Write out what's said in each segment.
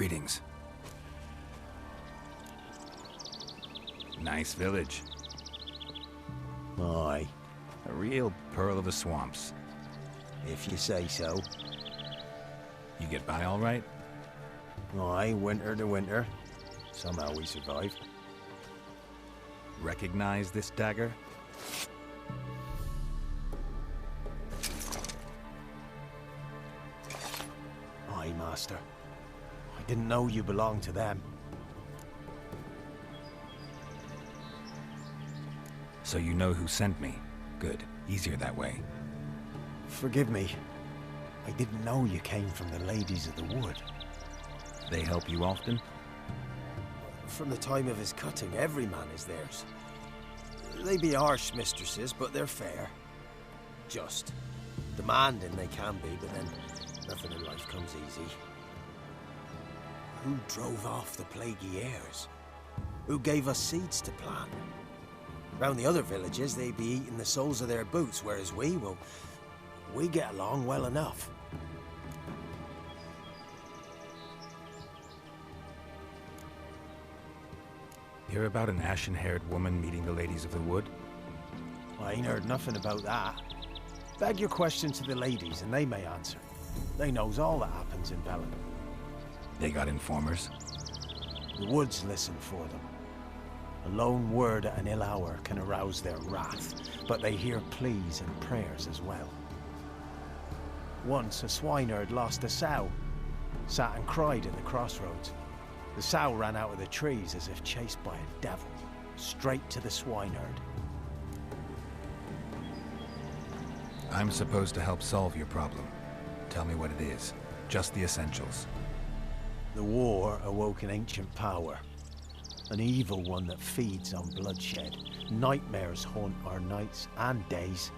Greetings. Nice village. Aye, A real pearl of the swamps. if you say so. You get by all right? Aye, winter to winter. Somehow we survive. Recognize this dagger? Aye, master. I didn't know you belonged to them. So you know who sent me. Good. Easier that way. Forgive me. I didn't know you came from the Ladies of the Wood. They help you often? From the time of his cutting, every man is theirs. They be harsh mistresses, but they're fair. Just. Demanding they can be, but then nothing in life comes easy. Who drove off the plaguey airs? Who gave us seeds to plant? Round the other villages, they be eating the soles of their boots, whereas we get along well enough. Hear about an ashen-haired woman meeting the Ladies of the Wood? I ain't heard nothing about that. Beg your question to the ladies, and they may answer. They knows all that happens in Velen. They got informers? The woods listen for them. A lone word at an ill hour can arouse their wrath, but they hear pleas and prayers as well. Once a swineherd lost a sow, sat and cried at the crossroads. The sow ran out of the trees as if chased by a devil, straight to the swineherd. I'm supposed to help solve your problem. Tell me what it is. Just the essentials. The war awoke an ancient power. An evil one that feeds on bloodshed. Nightmares haunt our nights and days.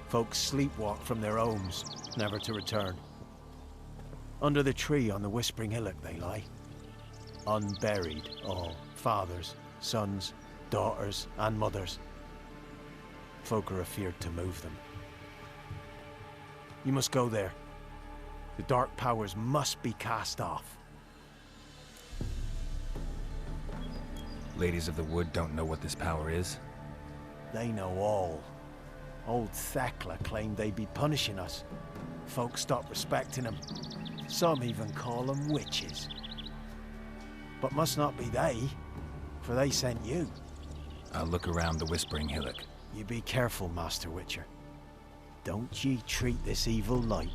Folks sleepwalk from their homes, never to return. Under the tree on the Whispering Hillock they lie. Unburied, all. Fathers, sons, daughters, and mothers. Folk are afeard to move them. You must go there. The dark powers must be cast off. Ladies of the Wood don't know what this power is? They know all. Old Thekla claimed they'd be punishing us. Folk stopped respecting them. Some even call them witches. But must not be they, for they sent you. I'll look around the Whispering Hillock. You be careful, Master Witcher. Don't ye treat this evil light.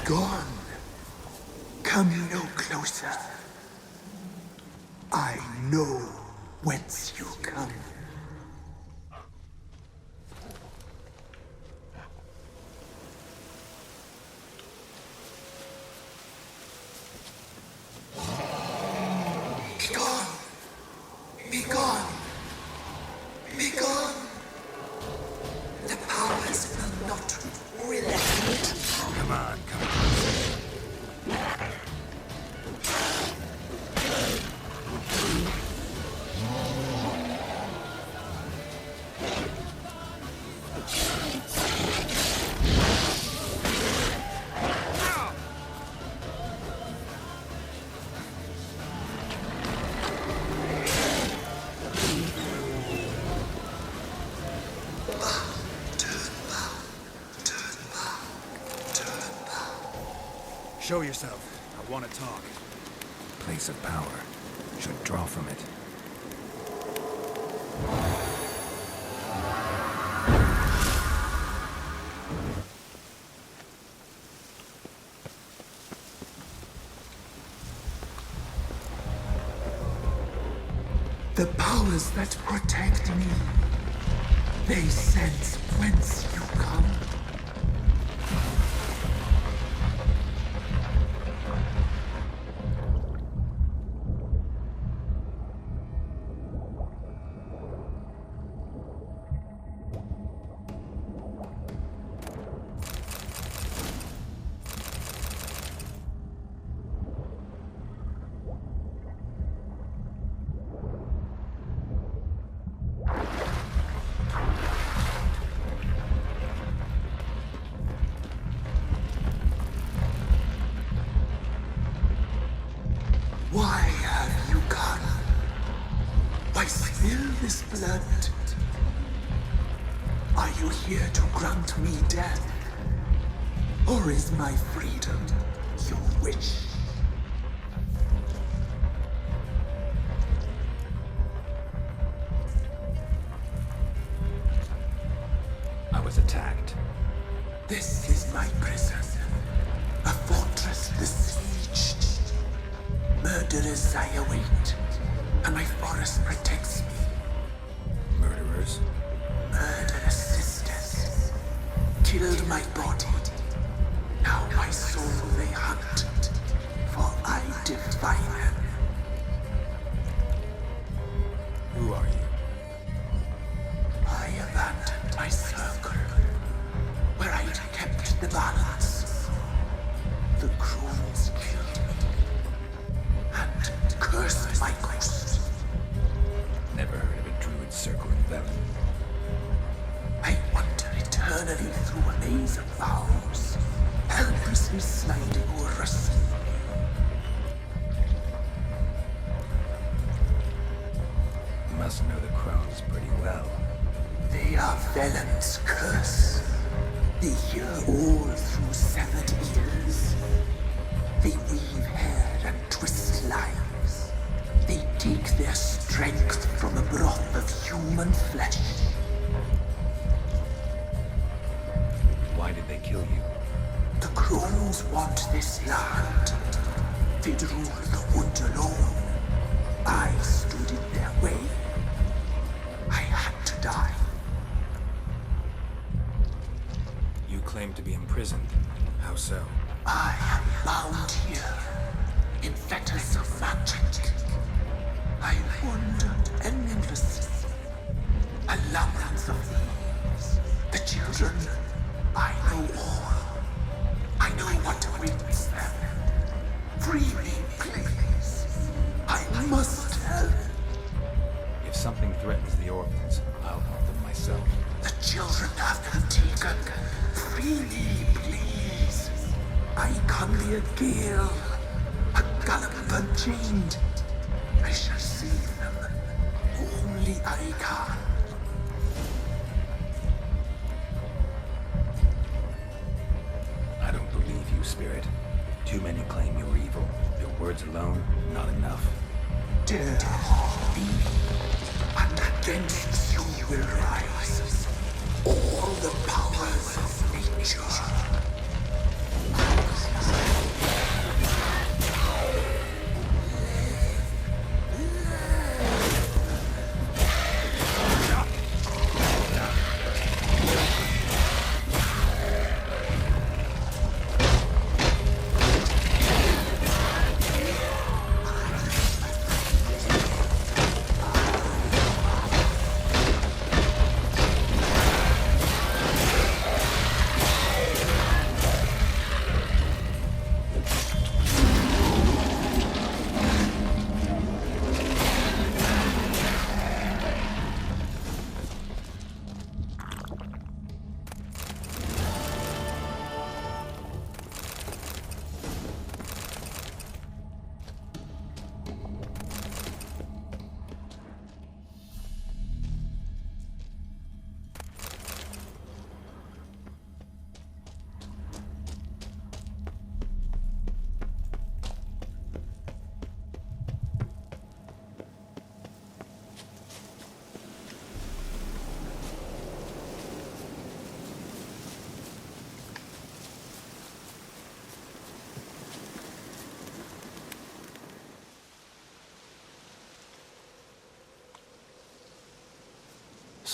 Gone. Come no closer. I know whence you come. Be gone. Be gone. Be gone. The powers will not relent. Come on, come on. Show yourself. I want to talk. Place of power. Should draw from it. The powers that protect me, they sense whence you come. Why have you come? Why spill this blood? Are you here to grant me death? Or is my freedom your wish? I was attacked. This is my prison. A fortress besieged. Murderers I await, and my forest protects me. Murderers? Murderous sisters killed my body. Now my soul they hunt, for I defy them. Who are you? I abandoned my circle, where I'd kept the balance. The crones killed me, and cursed my ghost. Never heard of a druid circling Velen. I wander eternally through a maze of vows, helplessly sliding over a sea. You must know the crones pretty well. They are Velen's curse. They hear all through severed ears. They weave hair and twist lives. They take their strength from the broth of human flesh. Why did they kill you? The crones want this land. They'd rule the wood alone. I stood in their way. I had to die. You claim to be imprisoned. How so? I am bound here, in fetters of magic. I wandered endlessly, a labyrinth of leaves. The children, I know all. I know what awaits them. Free me, please. I must help. If something threatens the orphans, I'll help them myself. The children have been taken. Free me, please. I can be a gale, a gallop unchained. I shall save them. Only I can. I don't believe you, Spirit. Too many claim you're evil. Your words alone, not enough. Dare harm me, and against you will rise all the powers of nature.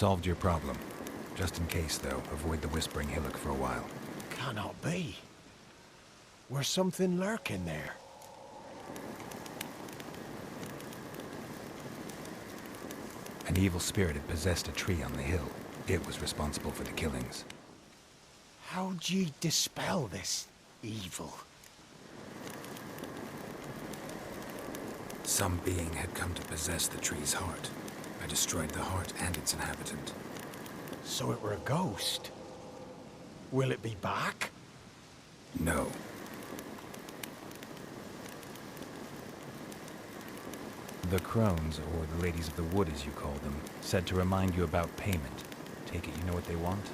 solved your problem. Just in case, though, avoid the Whispering Hillock for a while. Cannot be. Where's something lurking there? An evil spirit had possessed a tree on the hill. It was responsible for the killings. How'd ye dispel this evil? Some being had come to possess the tree's heart. I destroyed the heart and its inhabitant. So it were a ghost? Will it be back? No. The crones, or the ladies of the wood as you call them, said to remind you about payment. Take it you know what they want?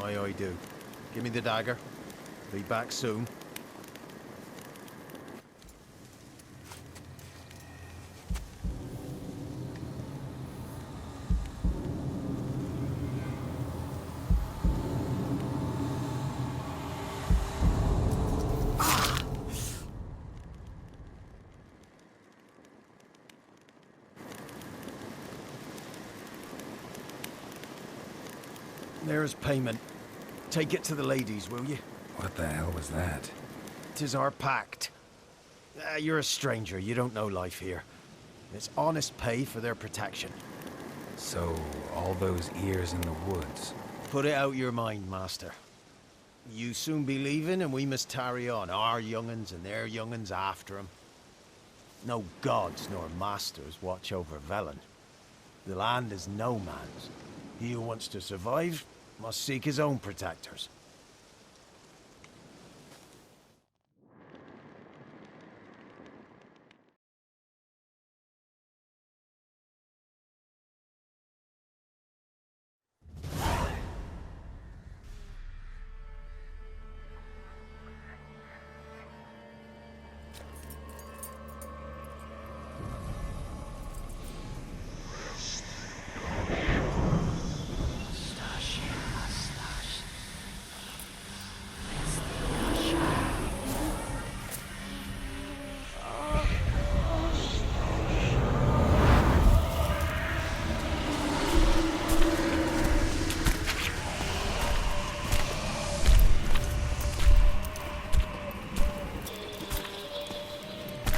Aye, I do. Give me the dagger. Be back soon. There's payment. Take it to the ladies, will you? What the hell was that? 'Tis our pact. You're a stranger, you don't know life here. It's honest pay for their protection. So, all those ears in the woods. Put it out your mind, master. You soon be leaving and we must tarry on, our young'uns and their young'uns after 'em. No gods nor masters watch over Velen. The land is no man's. He who wants to survive must seek his own protectors.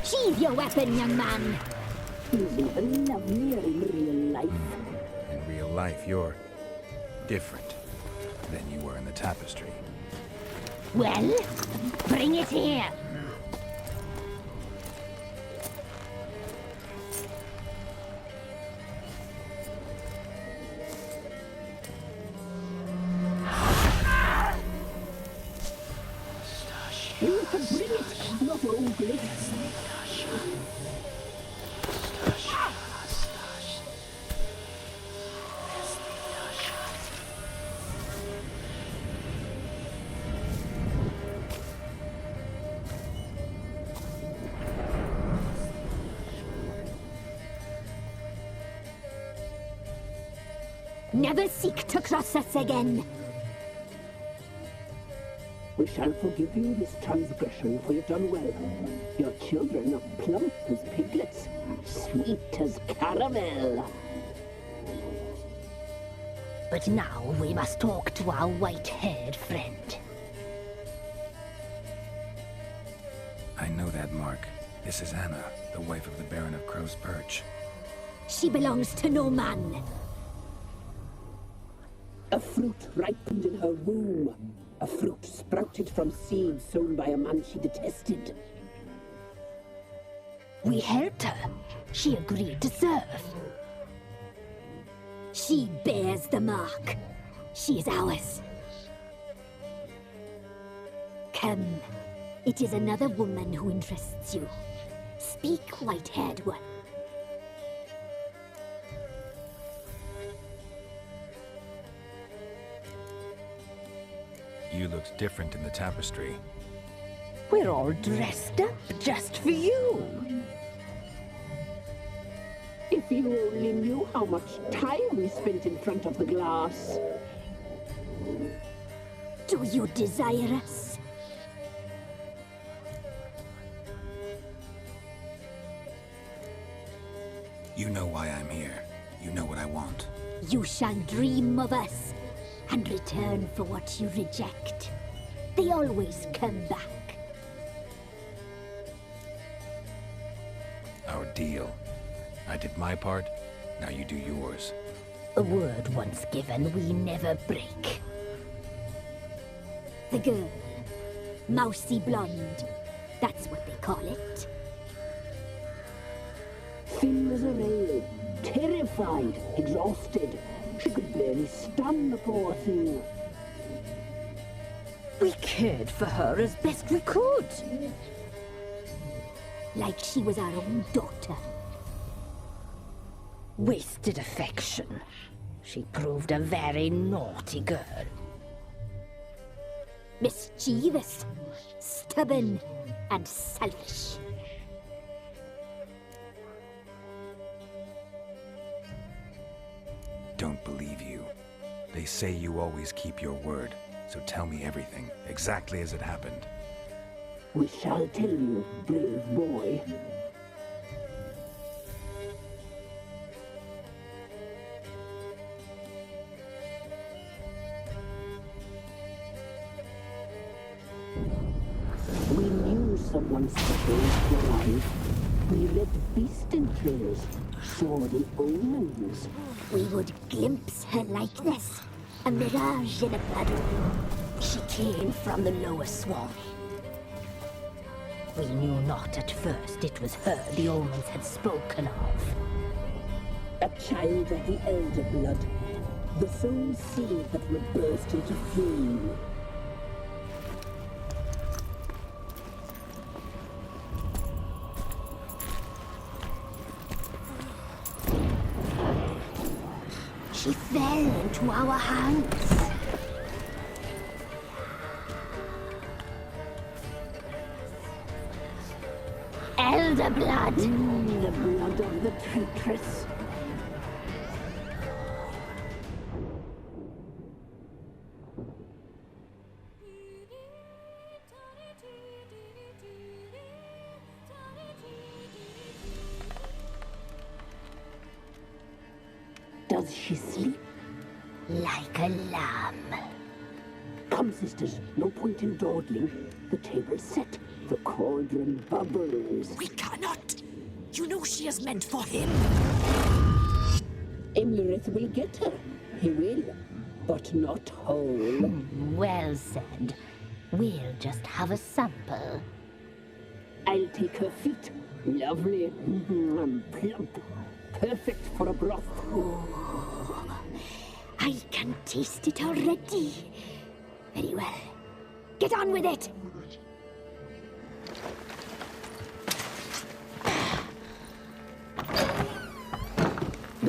Sheathe your weapon, young man. He's even lovelier in real life. In real life, you're different than you were in the tapestry. Well, bring it here. You can bring it, not ugly. Never seek to cross us again. We shall forgive you this transgression, for you've done well. Your children are plump as piglets, sweet as caramel. But now we must talk to our white-haired friend. I know that mark. This is Anna, the wife of the Baron of Crow's Perch. She belongs to no man. A fruit ripened in her womb. A fruit sprouted from seeds sown by a man she detested. We helped her. She agreed to serve. She bears the mark. She is ours. Come. It is another woman who interests you. Speak, white-haired one. You looked different in the tapestry. We're all dressed up just for you. If you only knew how much time we spent in front of the glass. Do you desire us? You know why I'm here. You want? You shall dream of us and return for what you reject. They always come back. Our deal. I did my part, now you do yours. A word once given, we never break. The girl. Mousy blonde. That's what they call it. Thin as a rail, terrified, exhausted. She could barely stand, the poor thing. We cared for her as best we could. Like she was our own daughter. Wasted affection. She proved a very naughty girl. Mischievous, stubborn, and selfish. Don't believe you. They say you always keep your word, so tell me everything, exactly as it happened. We shall tell you, brave boy. We knew someone special was alive. We read beast entrails, saw the omens. We would glimpse her like this, a mirage in a puddle. She came from the lower swamp. We knew not at first it was her the omens had spoken of. A child of the elder blood, the soul seed that would burst into flame. She fell into our hands. Elder blood! The blood of the traitress. Does she sleep? Like a lamb. Come, sisters, no point in dawdling. The table's set. The cauldron bubbles. We cannot! You know she is meant for him! Imlerith will get her. He will, but not whole. Well said. We'll just have a sample. I'll take her feet. Lovely. And plump. Perfect for a broth. I can taste it already. Very well. Get on with it!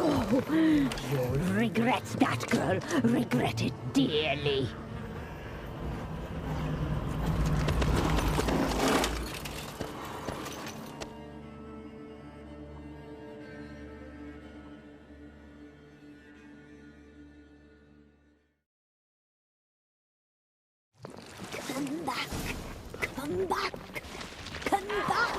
Oh, you'll regret that, girl. Regret it dearly. Come back. Come back. Come back.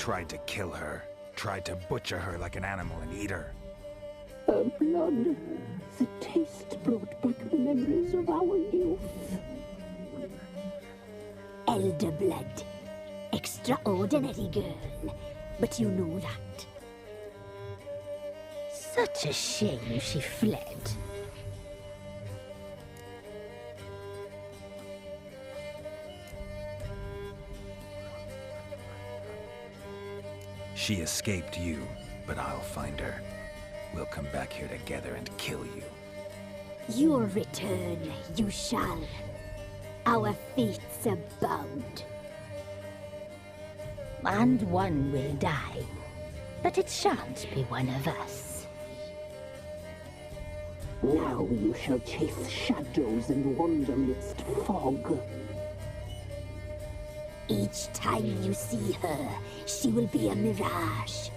tried to kill her. Tried to butcher her like an animal and eat her. Her blood. The taste brought back memories of our youth. Elder blood. Extraordinary girl. But you know that. Such a shame she fled. She escaped you, but I'll find her. We'll come back here together and kill you. Your return, you shall. Our fates are bound. And one will die, but it shan't be one of us. Now you shall chase shadows and wander midst fog. Each time you see her, she will be a mirage.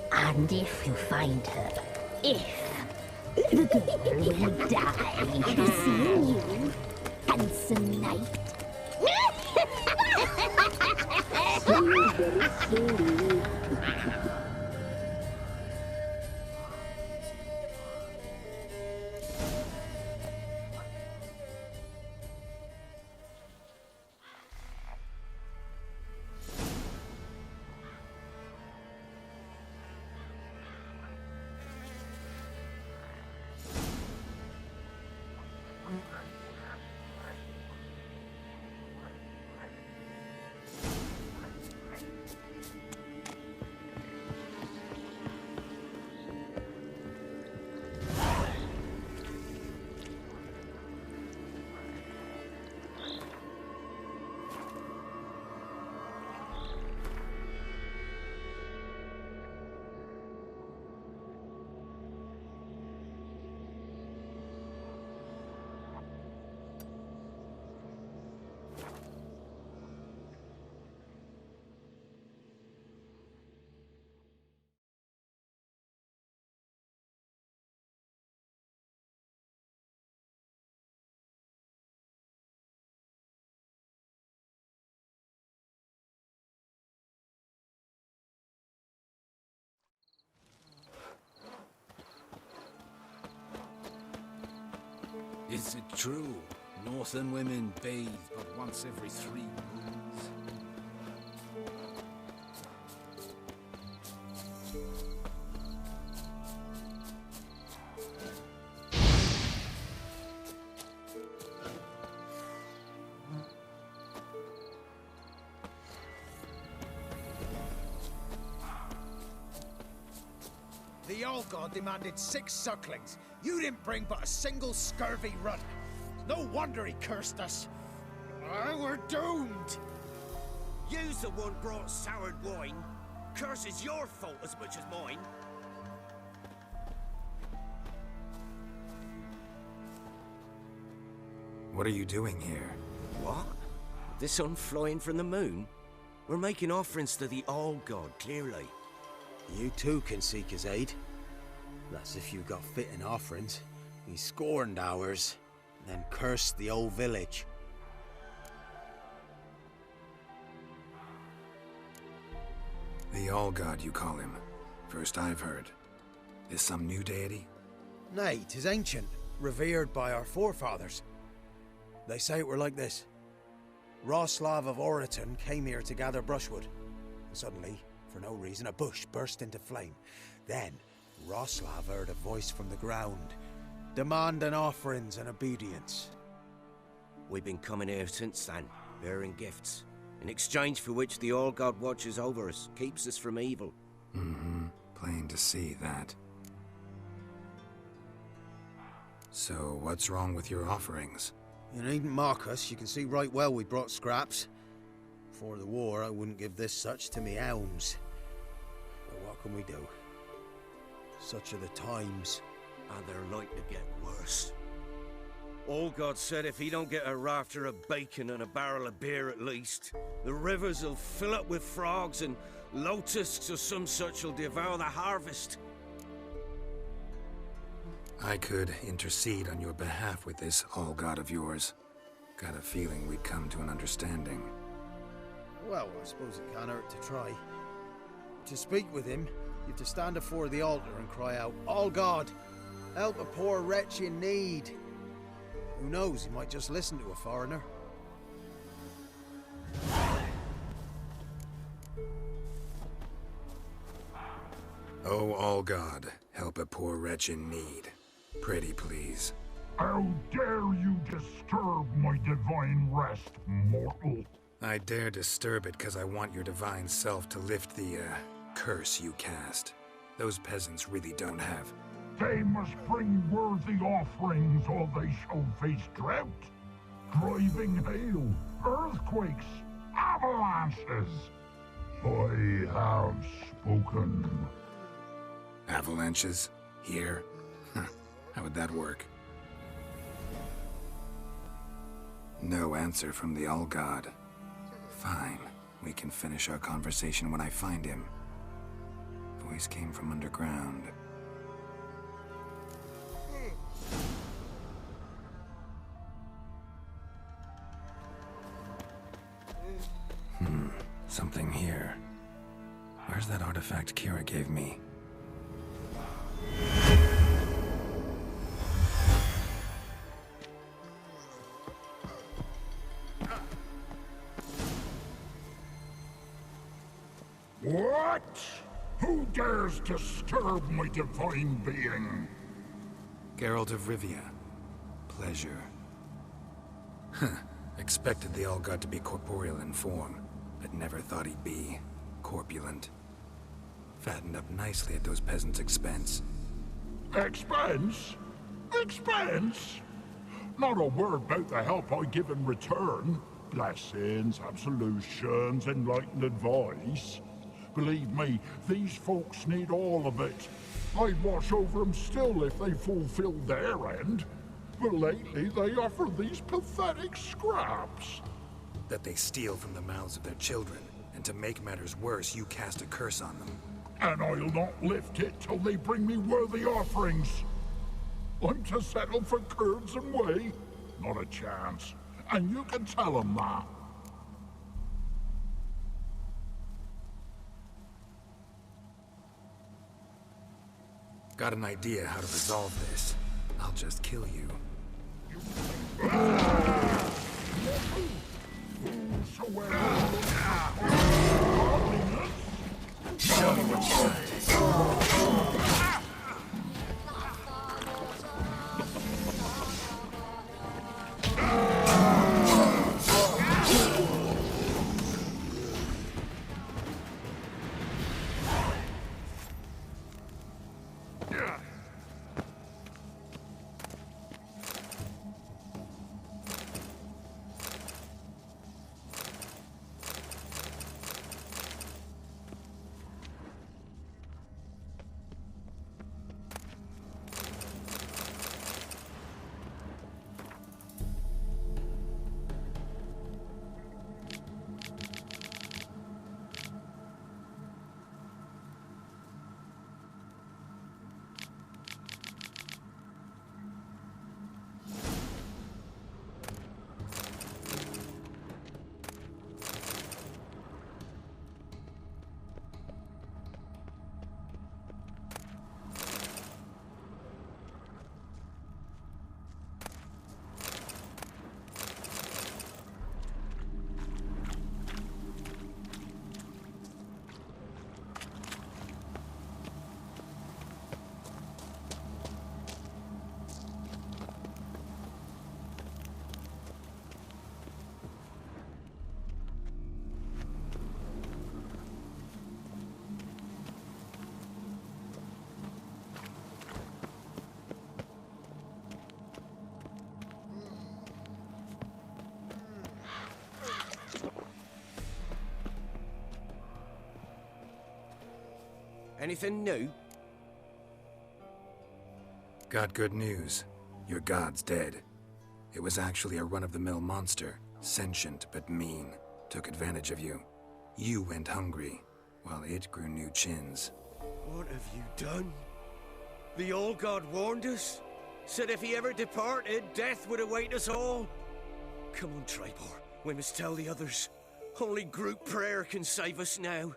And if you find her, the girl will die. Seeing you, handsome knight. Very slowly. Is it true? Northern women bathe but once every 3 moons. The old god demanded 6 sucklings. You didn't bring but a single scurvy runt. No wonder he cursed us. We're doomed. You's the one brought soured wine. Curse is your fault as much as mine. What are you doing here? What? The sun flying from the moon? We're making offerings to the All God, clearly. You too can seek his aid. That's if you got fitting offerings. He scorned ours, then cursed the old village. The All-God, you call him. First I've heard. Is some new deity? Nay, 'tis ancient, revered by our forefathers. They say it were like this. Roslav of Oriton came here to gather brushwood. And suddenly, for no reason, a bush burst into flame. Then, Roslav heard a voice from the ground, demanding offerings and obedience. We've been coming here since then, bearing gifts, in exchange for which the All God watches over us, keeps us from evil. Mm-hmm. Plain to see that. So, what's wrong with your offerings? You needn't mock us, you can see right well we brought scraps. Before the war, I wouldn't give this such to me elms. But what can we do? Such are the times. And they're like to get worse. All God said if he don't get a rafter of bacon and a barrel of beer at least, the rivers will fill up with frogs and locusts or some such will devour the harvest. I could intercede on your behalf with this All-God of yours. Got a feeling we'd come to an understanding. Well, I suppose it can't hurt to try. To speak with him, you have to stand before the altar and cry out, "All God, help a poor wretch in need." Who knows, he might just listen to a foreigner. Oh, all God, help a poor wretch in need. Pretty please. How dare you disturb my divine rest, mortal? I dare disturb it because I want your divine self to lift the, curse you cast. Those peasants really don't have. They must bring worthy offerings or they shall face drought, driving hail, earthquakes, avalanches. I have spoken. Avalanches? Here? How would that work? No answer from the All-God. Fine. We can finish our conversation when I find him. Voice came from underground. Something here. Where's that artifact Kira gave me? What? Who dares disturb my divine being? Geralt of Rivia. Pleasure. Expected the All-God to be corporeal in form, but never thought he'd be corpulent. Fattened up nicely at those peasants' expense. Expense? Expense? Not a word about the help I give in return. Blessings, absolutions, enlightened advice. Believe me, these folks need all of it. I'd watch over them still if they fulfilled their end. But lately they offer these pathetic scraps. That they steal from the mouths of their children, and to make matters worse, you cast a curse on them. And I'll not lift it till they bring me worthy offerings. I'm to settle for curds and whey? Not a chance. And you can tell them that. Got an idea how to resolve this. I'll just kill you. Show me what you got. Anything new? Got good news. Your god's dead. It was actually a run-of-the-mill monster, sentient but mean. Took advantage of you. You went hungry, while it grew new chins. What have you done? The old god warned us? Said if he ever departed, death would await us all? Come on, Tribor. We must tell the others. Only group prayer can save us now.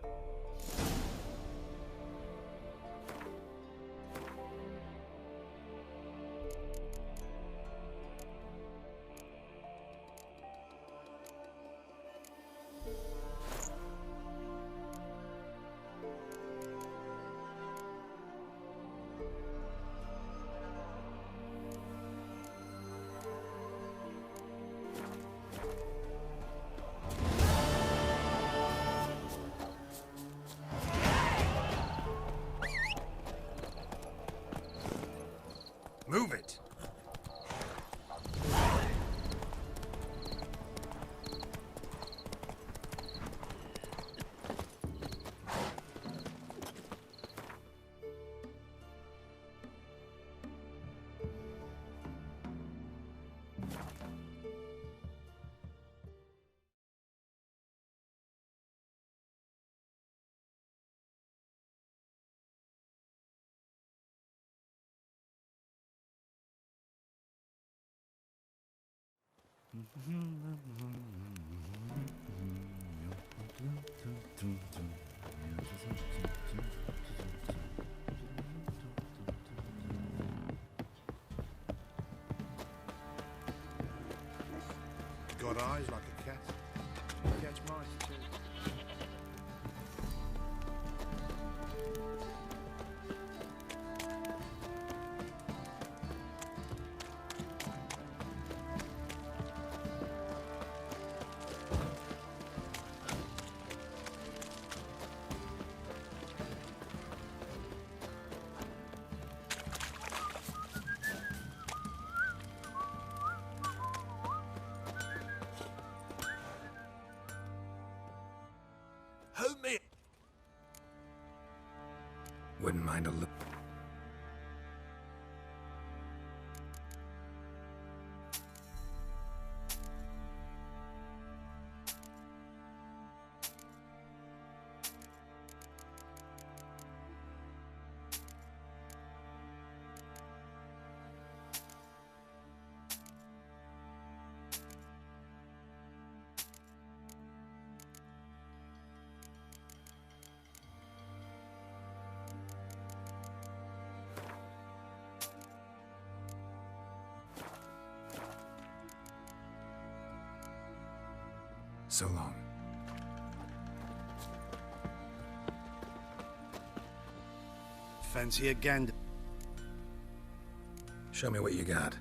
Move it! Got eyes like a cat. Catch mice too. Help me! Wouldn't mind a look. So long. Fancy a gander? Show me what you got.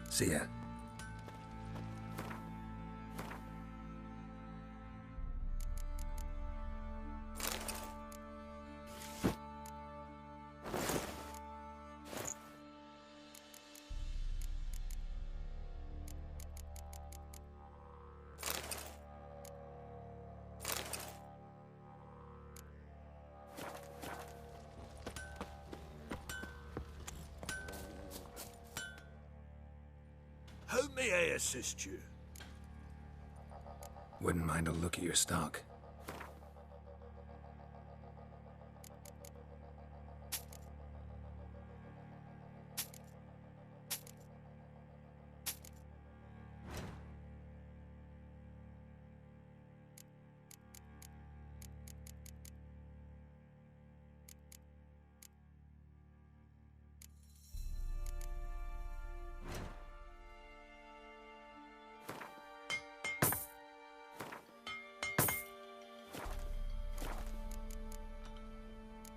See ya. How may I assist you? Wouldn't mind a look at your stock.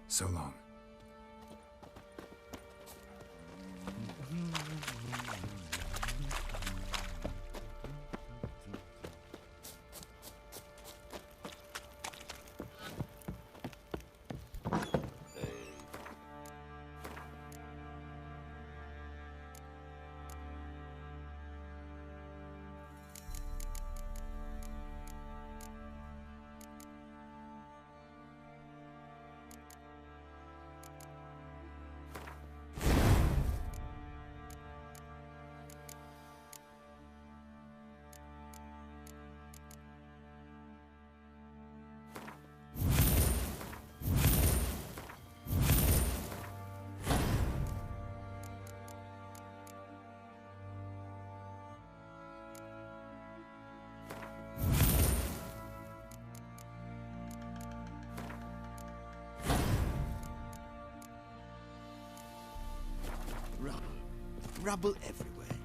So long. rubble everywhere.